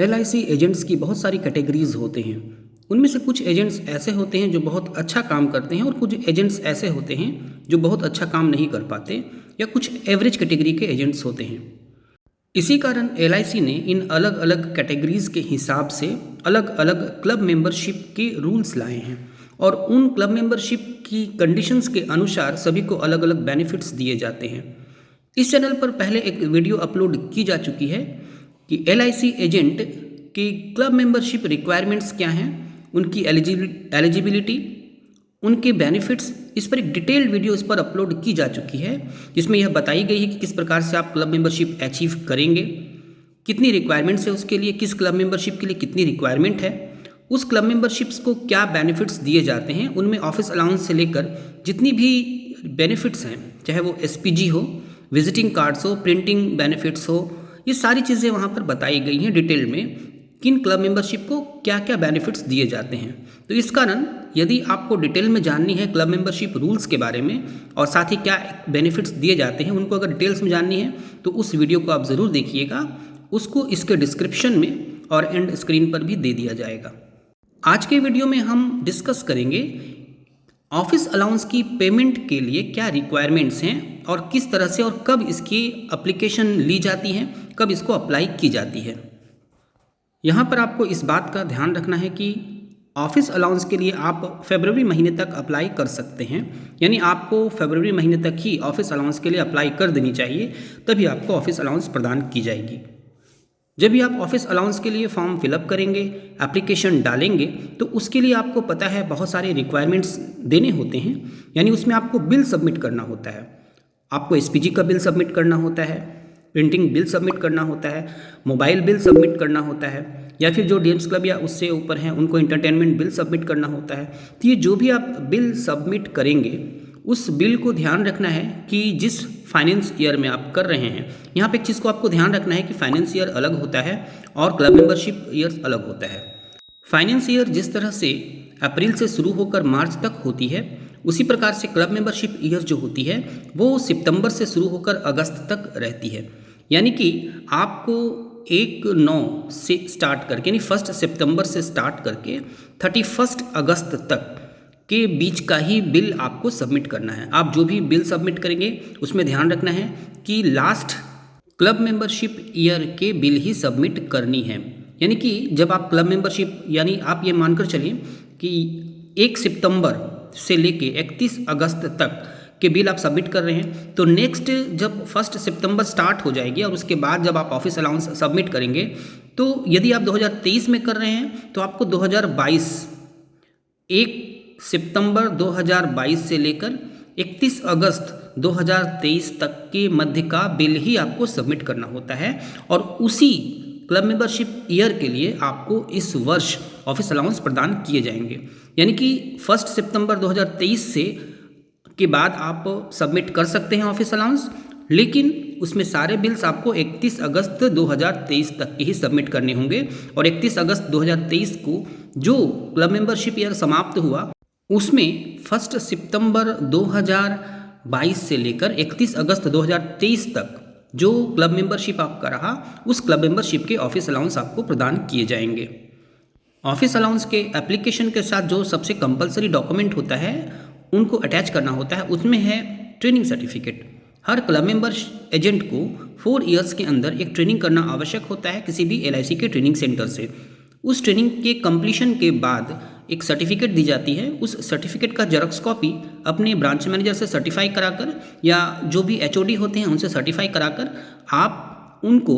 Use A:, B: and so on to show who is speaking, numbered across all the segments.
A: LIC agents की बहुत सारी कैटेगरीज होते हैं। उनमें से कुछ एजेंट्स ऐसे होते हैं जो बहुत अच्छा काम करते हैं और कुछ एजेंट्स ऐसे होते हैं जो बहुत अच्छा काम नहीं कर पाते या कुछ एवरेज कैटेगरी के एजेंट्स होते हैं। इसी कारण LIC ने इन अलग अलग कैटेगरीज के हिसाब से अलग अलग क्लब मेंबरशिप के रूल्स लाए हैं और उन क्लब मेंबरशिप की कंडीशंस के अनुसार सभी को अलग अलग बेनिफिट्स दिए जाते हैं। इस चैनल पर पहले एक वीडियो अपलोड की जा चुकी है कि LIC एजेंट की क्लब मेंबरशिप रिक्वायरमेंट्स क्या हैं, उनकी एलिजिबिलिटी, उनके बेनिफिट्स, इस पर एक डिटेल्ड वीडियो इस पर अपलोड की जा चुकी है जिसमें यह बताई गई है कि किस प्रकार से आप क्लब मेंबरशिप अचीव करेंगे, कितनी रिक्वायरमेंट्स है उसके लिए, किस क्लब मेंबरशिप के लिए कितनी रिक्वायरमेंट है, उस क्लब मेंबरशिप्स को क्या बेनिफिट्स दिए जाते हैं, उनमें ऑफिस अलाउंस से लेकर जितनी भी बेनिफिट्स हैं, चाहे वो SPG हो, विजिटिंग कार्ड्स हो, प्रिंटिंग बेनिफिट्स हो, ये सारी चीज़ें वहाँ पर बताई गई हैं डिटेल में किन क्लब मेंबरशिप को क्या क्या बेनिफिट्स दिए जाते हैं। तो इस कारण यदि आपको डिटेल में जाननी है क्लब मेंबरशिप रूल्स के बारे में और साथ ही क्या बेनिफिट्स दिए जाते हैं उनको अगर डिटेल्स में जाननी है तो उस वीडियो को आप ज़रूर देखिएगा। उसको इसके डिस्क्रिप्शन में और एंड स्क्रीन पर भी दे दिया जाएगा। आज के वीडियो में हम डिस्कस करेंगे ऑफिस अलाउंस की पेमेंट के लिए क्या रिक्वायरमेंट्स हैं और किस तरह से और कब इसकी एप्लीकेशन ली जाती है, कब इसको अप्लाई की जाती है। यहाँ पर आपको इस बात का ध्यान रखना है कि ऑफिस अलाउंस के लिए आप फरवरी महीने तक अप्लाई कर सकते हैं, यानी आपको फरवरी महीने तक ही ऑफिस अलाउंस के लिए अप्लाई कर देनी चाहिए, तभी आपको ऑफिस अलाउंस प्रदान की जाएगी। जब भी आप ऑफिस अलाउंस के लिए फॉर्म फिलअप करेंगे, एप्लीकेशन डालेंगे, तो उसके लिए आपको पता है बहुत सारे रिक्वायरमेंट्स देने होते हैं, यानी उसमें आपको बिल सबमिट करना होता है। आपको SPG का बिल सबमिट करना होता है, प्रिंटिंग बिल सबमिट करना होता है, मोबाइल बिल सबमिट करना होता है, या फिर जो DMs क्लब या उससे ऊपर हैं उनको एंटरटेनमेंट बिल सबमिट करना होता है। तो ये जो भी आप बिल सबमिट करेंगे उस बिल को ध्यान रखना है कि जिस फाइनेंस ईयर में आप कर रहे हैं, यहाँ पे एक चीज़ को आपको ध्यान रखना है कि फाइनेंस ईयर अलग होता है और क्लब मेंबरशिप ईयर अलग होता है। फाइनेंस ईयर जिस तरह से अप्रैल से शुरू होकर मार्च तक होती है, उसी प्रकार से क्लब मेंबरशिप ईयर जो होती है वो सितंबर से शुरू होकर अगस्त तक रहती है। यानी कि आपको 1/9 से स्टार्ट करके, यानी 1 सितंबर से स्टार्ट करके 31 अगस्त तक के बीच का ही बिल आपको सबमिट करना है। आप जो भी बिल सबमिट करेंगे उसमें ध्यान रखना है कि लास्ट क्लब मेंबरशिप ईयर के बिल ही सबमिट करनी है। यानी कि जब आप क्लब मेंबरशिप, यानी आप ये मानकर चलिए कि 1 सितंबर से लेके 31 अगस्त तक के बिल आप सबमिट कर रहे हैं, तो नेक्स्ट जब 1 सितंबर स्टार्ट हो जाएगी और उसके बाद जब आप ऑफिस अलाउंस सबमिट करेंगे, तो यदि आप 2023 में कर रहे हैं तो आपको 2022 1 सितंबर 2022 से लेकर 31 अगस्त 2023 तक के मध्य का बिल ही आपको सबमिट करना होता है और उसी क्लब मेंबरशिप ईयर के लिए आपको इस वर्ष ऑफिस अलाउंस प्रदान किए जाएंगे। यानी कि 1 सितंबर 2023 से के बाद आप सबमिट कर सकते हैं ऑफिस अलाउंस, लेकिन उसमें सारे बिल्स आपको 31 अगस्त 2023 तक के ही सबमिट करने होंगे और 31 अगस्त 2023 को जो क्लब मेंबरशिप ईयर समाप्त हुआ उसमें 1 सितंबर 2022 से लेकर 31 अगस्त 2023 तक जो क्लब मेंबरशिप आपका रहा उस क्लब मेंबरशिप के ऑफिस अलाउंस आपको प्रदान किए जाएंगे। ऑफिस अलाउंस के एप्लीकेशन के साथ जो सबसे कंपलसरी डॉक्यूमेंट होता है उनको अटैच करना होता है, उसमें है ट्रेनिंग सर्टिफिकेट। हर क्लब मेंबर एजेंट को 4 इयर्स के अंदर एक ट्रेनिंग करना आवश्यक होता है किसी भी LIC के ट्रेनिंग सेंटर से। उस ट्रेनिंग के कंप्लीशन के बाद एक सर्टिफिकेट दी जाती है। उस सर्टिफिकेट का जेरॉक्स कॉपी अपने ब्रांच मैनेजर से सर्टिफाई कराकर या जो भी HOD होते हैं उनसे सर्टिफाई कराकर आप उनको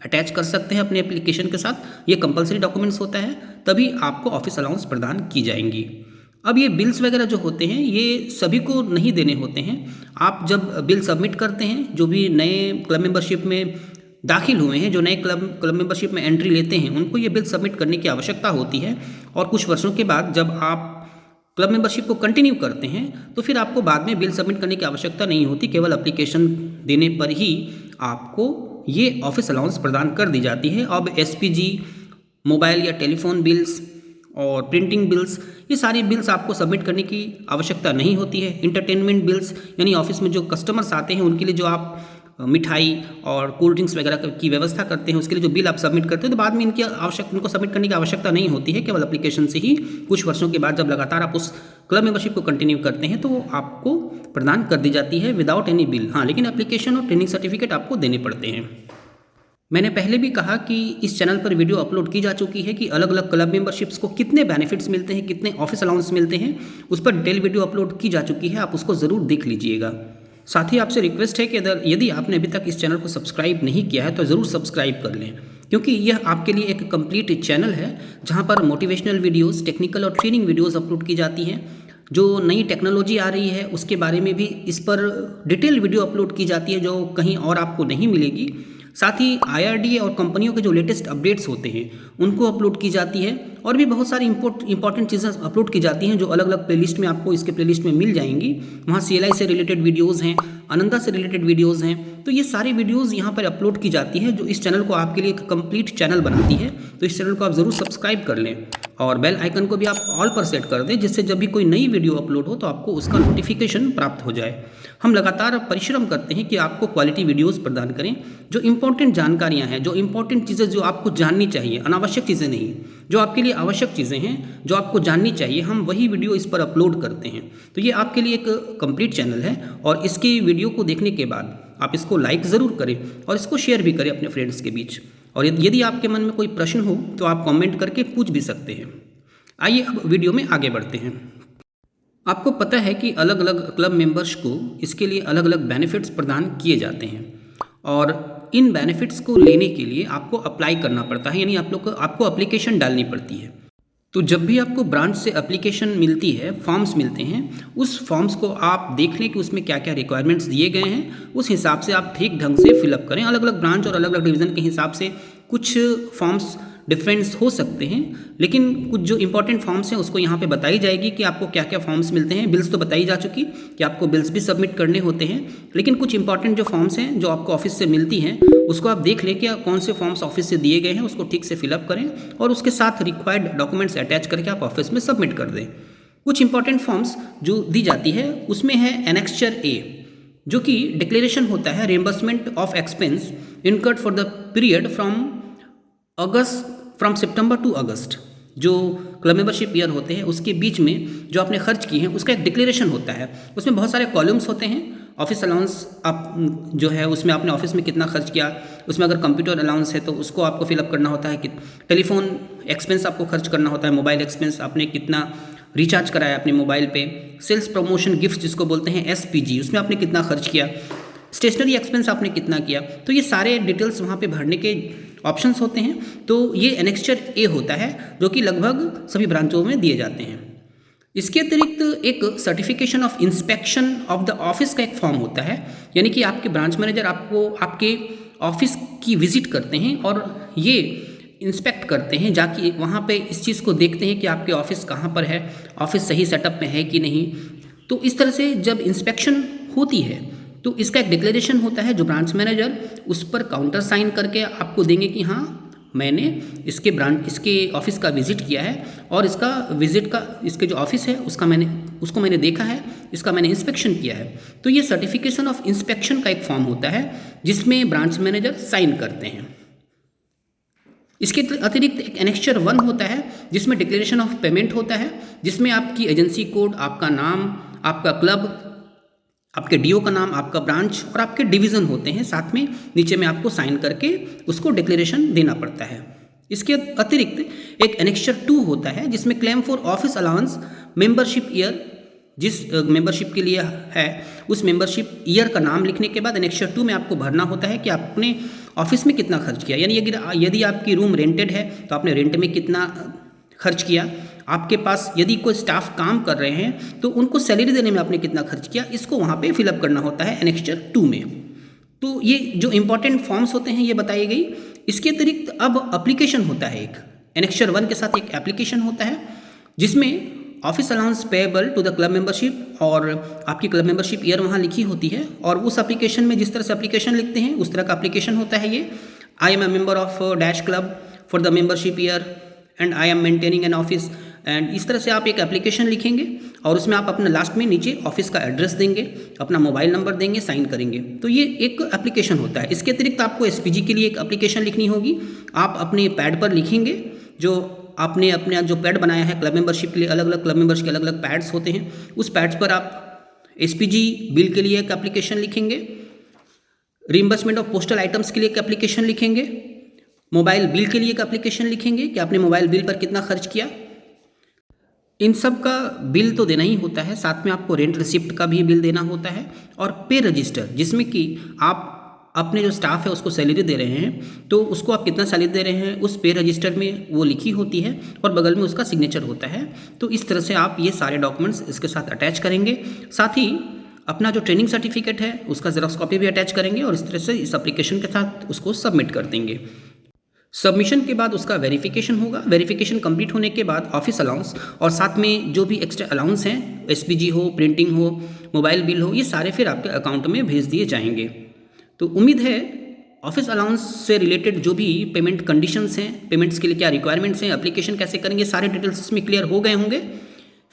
A: अटैच कर सकते हैं अपने एप्लीकेशन के साथ। ये कंपलसरी डॉक्यूमेंट्स होता है, तभी आपको ऑफिस अलाउंस प्रदान की जाएंगी। अब ये बिल्स वगैरह जो होते हैं ये सभी को नहीं देने होते हैं। आप जब बिल सबमिट करते हैं, जो भी नए क्लब मेंबरशिप में दाखिल हुए हैं, जो नए क्लब मेंबरशिप में एंट्री लेते हैं, उनको ये बिल सबमिट करने की आवश्यकता होती है और कुछ वर्षों के बाद जब आप क्लब मेंबरशिप को कंटिन्यू करते हैं तो फिर आपको बाद में बिल सबमिट करने की आवश्यकता नहीं होती। केवल एप्लीकेशन देने पर ही आपको ये ऑफिस अलाउंस प्रदान कर दी जाती है। अब SPG, मोबाइल या टेलीफोन बिल्स और प्रिंटिंग बिल्स, ये सारी बिल्स आपको सबमिट करने की आवश्यकता नहीं होती है। इंटरटेनमेंट बिल्स, यानी ऑफिस में जो कस्टमर्स आते हैं उनके लिए जो आप मिठाई और कोल्ड ड्रिंक्स वगैरह की व्यवस्था करते हैं, उसके लिए जो बिल आप सबमिट करते हैं, तो बाद में उनको सबमिट करने की आवश्यकता नहीं होती है। केवल एप्लीकेशन से ही कुछ वर्षों के बाद जब लगातार आप उस क्लब मेंबरशिप को कंटिन्यू करते हैं तो वो आपको प्रदान कर दी जाती है विदाउट एनी बिल। हाँ, लेकिन एप्लीकेशन और ट्रेनिंग सर्टिफिकेट आपको देने पड़ते हैं। मैंने पहले भी कहा कि इस चैनल पर वीडियो अपलोड की जा चुकी है कि अलग अलग क्लब मेंबरशिप्स को कितने बेनिफिट्स मिलते हैं, कितने ऑफिस अलाउंस मिलते हैं, उस पर डिटेल वीडियो अपलोड की जा चुकी है, आप उसको ज़रूर देख लीजिएगा। साथ ही आपसे रिक्वेस्ट है कि यदि आपने अभी तक इस चैनल को सब्सक्राइब नहीं किया है तो ज़रूर सब्सक्राइब कर लें, क्योंकि यह आपके लिए एक कंप्लीट चैनल है जहाँ पर मोटिवेशनल वीडियोज़, टेक्निकल और ट्रेनिंग वीडियोज़ अपलोड की जाती हैं। जो नई टेक्नोलॉजी आ रही है उसके बारे में भी इस पर डिटेल वीडियो अपलोड की जाती है, जो कहीं और आपको नहीं मिलेगी। साथ ही IRDA और कंपनियों के जो लेटेस्ट अपडेट्स होते हैं उनको अपलोड की जाती है, और भी बहुत सारी इंपॉर्टेंट चीज़ें अपलोड की जाती हैं जो अलग अलग प्लेलिस्ट में आपको इसके प्लेलिस्ट में मिल जाएंगी। वहाँ CLI से रिलेटेड वीडियोज़ हैं, आनंदा से रिलेटेड वीडियोज़ हैं, तो ये सारी वीडियोज़ यहाँ पर अपलोड की जाती है जो इस चैनल को आपके लिए एक कंप्लीट चैनल बनाती है। तो इस चैनल को आप ज़रूर सब्सक्राइब कर लें और बेल आइकन को भी आप ऑल पर सेट कर दें, जिससे जब भी कोई नई वीडियो अपलोड हो तो आपको उसका नोटिफिकेशन प्राप्त हो जाए। हम लगातार परिश्रम करते हैं कि आपको क्वालिटी वीडियोज़ प्रदान करें, जो इंपॉर्टेंट जानकारियाँ हैं, जो इंपॉर्टेंट चीज़ें जो आपको जाननी चाहिए, अनावश्यक चीज़ें नहीं, जो आपके लिए आवश्यक चीज़ें हैं जो आपको जाननी चाहिए, हम वही वीडियो इस पर अपलोड करते हैं। तो ये आपके लिए एक कंप्लीट चैनल है, और इसकी वीडियो को देखने के बाद आप इसको लाइक ज़रूर करें और इसको शेयर भी करें अपने फ्रेंड्स के बीच। और यदि आपके मन में कोई प्रश्न हो तो आप कमेंट करके पूछ भी सकते हैं। आइए अब वीडियो में आगे बढ़ते हैं। आपको पता है कि अलग अलग क्लब मेंबर्स को इसके लिए अलग अलग बेनिफिट्स प्रदान किए जाते हैं, और इन बेनिफिट्स को लेने के लिए आपको अप्लाई करना पड़ता है, यानी आपको एप्लीकेशन डालनी पड़ती है। तो जब भी आपको ब्रांच से एप्लीकेशन मिलती है, फॉर्म्स मिलते हैं, उस फॉर्म्स को आप देख लें कि उसमें क्या क्या रिक्वायरमेंट्स दिए गए हैं, उस हिसाब से आप ठीक ढंग से फिलअप करें। अलग अलग ब्रांच और अलग अलग डिवीज़न के हिसाब से कुछ फॉर्म्स डिफरेंस हो सकते हैं, लेकिन कुछ जो इंपॉर्टेंट फॉर्म्स हैं उसको यहाँ पे बताई जाएगी कि आपको क्या क्या फॉर्म्स मिलते हैं। बिल्स तो बताई जा चुकी कि आपको बिल्स भी सबमिट करने होते हैं, लेकिन कुछ इंपॉर्टेंट जो फॉर्म्स हैं जो आपको ऑफिस से मिलती हैं उसको आप देख लें कि कौन से फॉर्म्स ऑफिस से दिए गए हैं, उसको ठीक से फिलअप करें और उसके साथ रिक्वायर्ड डॉक्यूमेंट्स अटैच करके आप ऑफिस में सबमिट कर दें। कुछ इंपॉर्टेंट फॉर्म्स जो दी जाती है उसमें है एनेक्स्चर A, जो कि डिक्लेरेशन होता है reimbursement of expense incurred for the period from September to August. जो क्लब मेंबरशिप ईयर होते हैं उसके बीच में जो आपने खर्च किए हैं उसका एक डिक्लेरेशन होता है। उसमें बहुत सारे कॉलम्स होते हैं। ऑफिस अलाउंस आप जो है उसमें आपने ऑफिस में कितना खर्च किया, उसमें अगर कंप्यूटर अलाउंस है तो उसको आपको फिलअप करना होता है कि टेलीफोन एक्सपेंस आपको खर्च करना होता है, मोबाइल एक्सपेंस आपने कितना रिचार्ज कराया अपने मोबाइल पे, सेल्स प्रमोशन गिफ्ट जिसको बोलते हैं SPG, उसमें आपने कितना खर्च किया, स्टेशनरी एक्सपेंस आपने कितना किया। तो ये सारे डिटेल्स वहाँ पे भरने के ऑप्शंस होते हैं। तो ये एनेक्स्चर A होता है जो कि लगभग सभी ब्रांचों में दिए जाते हैं। इसके अतिरिक्त एक certification of inspection of the office का एक फॉर्म होता है, यानी कि आपके ब्रांच मैनेजर आपको आपके ऑफिस की विजिट करते हैं और ये इंस्पेक्ट करते हैं, जाके वहाँ पे इस चीज़ को देखते हैं कि आपके ऑफिस कहाँ पर है, ऑफिस सही सेटअप में है कि नहीं। तो इस तरह से जब इंस्पेक्शन होती है तो इसका एक डिक्लेरेशन होता है जो ब्रांच मैनेजर उस पर काउंटर साइन करके आपको देंगे कि हाँ मैंने इसके ऑफिस का विजिट किया है और इसके जो ऑफिस है उसको मैंने देखा है, इसका मैंने इंस्पेक्शन किया है। तो ये सर्टिफिकेशन ऑफ इंस्पेक्शन का एक फॉर्म होता है जिसमें ब्रांच मैनेजर साइन करते हैं। इसके अतिरिक्त एक एनेक्स्चर 1 होता है जिसमें डिक्लेरेशन ऑफ पेमेंट होता है, जिसमें आपकी एजेंसी कोड, आपका नाम, आपका क्लब, आपके DO का नाम, आपका ब्रांच और आपके डिवीज़न होते हैं। साथ में नीचे में आपको साइन करके उसको डिक्लेरेशन देना पड़ता है। इसके अतिरिक्त एक एनेक्स्चर 2 होता है जिसमें claim for office allowance membership year, जिस मेंबरशिप के लिए है उस मेंबरशिप ईयर का नाम लिखने के बाद एनेक्स्चर 2 में आपको भरना होता है कि आपने ऑफिस में कितना खर्च किया, यानी यदि आपकी रूम रेंटेड है तो आपने रेंट में कितना खर्च किया, आपके पास यदि कोई स्टाफ काम कर रहे हैं तो उनको सैलरी देने में आपने कितना खर्च किया, इसको वहाँ पे फिलअप करना होता है एनेक्स्चर 2 में। तो ये जो इंपॉर्टेंट फॉर्म्स होते हैं ये बताई गई। इसके अतिरिक्त अब एप्लीकेशन होता है, एक एनेक्स्चर 1 के साथ एक एप्लीकेशन होता है जिसमें office allowance payable to the club membership और आपकी क्लब मेंबरशिप ईयर वहाँ लिखी होती है, और उस एप्लीकेशन में जिस तरह से एप्लीकेशन लिखते हैं उस तरह का एप्लीकेशन होता है ये। I am a member of dash club for the membership year and I am maintaining an office and इस तरह से आप एक एप्लीकेशन लिखेंगे और उसमें आप अपना लास्ट में नीचे ऑफिस का एड्रेस देंगे, अपना मोबाइल नंबर देंगे, साइन करेंगे। तो ये एक एप्लीकेशन होता है। इसके अतिरिक्त आपको एसपीजी के लिए एक एप्लीकेशन लिखनी होगी। आप अपने पैड पर लिखेंगे, जो आपने अपने जो पैड बनाया है क्लब मेंबरशिप के लिए, अलग अलग क्लब मेंबर्स के अलग अलग पैड्स होते हैं, उस पैड्स पर आप एसपीजी बिल के लिए एक एप्लीकेशन लिखेंगे, रिइंबर्समेंट ऑफ पोस्टल आइटम्स के लिए एक एप्लीकेशन लिखेंगे, मोबाइल बिल के लिए एक एप्लीकेशन लिखेंगे कि आपने मोबाइल बिल पर कितना खर्च किया। इन सब का बिल तो देना ही होता है, साथ में आपको रेंट रिसिप्ट का भी बिल देना होता है, और पे रजिस्टर जिसमें कि आप अपने जो स्टाफ है उसको सैलरी दे रहे हैं, तो उसको आप कितना सैलरी दे रहे हैं उस पे रजिस्टर में वो लिखी होती है और बगल में उसका सिग्नेचर होता है। तो इस तरह से आप ये सारे डॉक्यूमेंट्स इसके साथ अटैच करेंगे। साथ ही अपना जो ट्रेनिंग सर्टिफिकेट है उसका जेरॉक्स कॉपी भी अटैच करेंगे और इस तरह से इस एप्लीकेशन के साथ उसको सबमिट कर देंगे। सबमिशन के बाद उसका वेरिफिकेशन होगा। वेरिफिकेशन कंप्लीट होने के बाद ऑफिस अलाउंस और साथ में जो भी एक्स्ट्रा अलाउंस हैं, एसपीजी हो, प्रिंटिंग हो, मोबाइल बिल हो, ये सारे फिर आपके अकाउंट में भेज दिए जाएंगे। तो उम्मीद है ऑफिस अलाउंस से रिलेटेड जो भी पेमेंट कंडीशंस हैं, पेमेंट्स के लिए क्या रिक्वायरमेंट्स हैं, एप्लीकेशन कैसे करेंगे, सारे डिटेल्स इसमें क्लियर हो गए होंगे।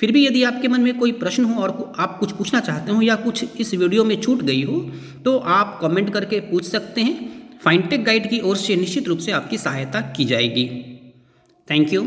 A: फिर भी यदि आपके मन में कोई प्रश्न हो और आप कुछ पूछना चाहते हो या कुछ इस वीडियो में छूट गई हो तो आप कमेंट करके पूछ सकते हैं। फाइनटेक गाइड की ओर से निश्चित रूप से आपकी सहायता की जाएगी। Thank you.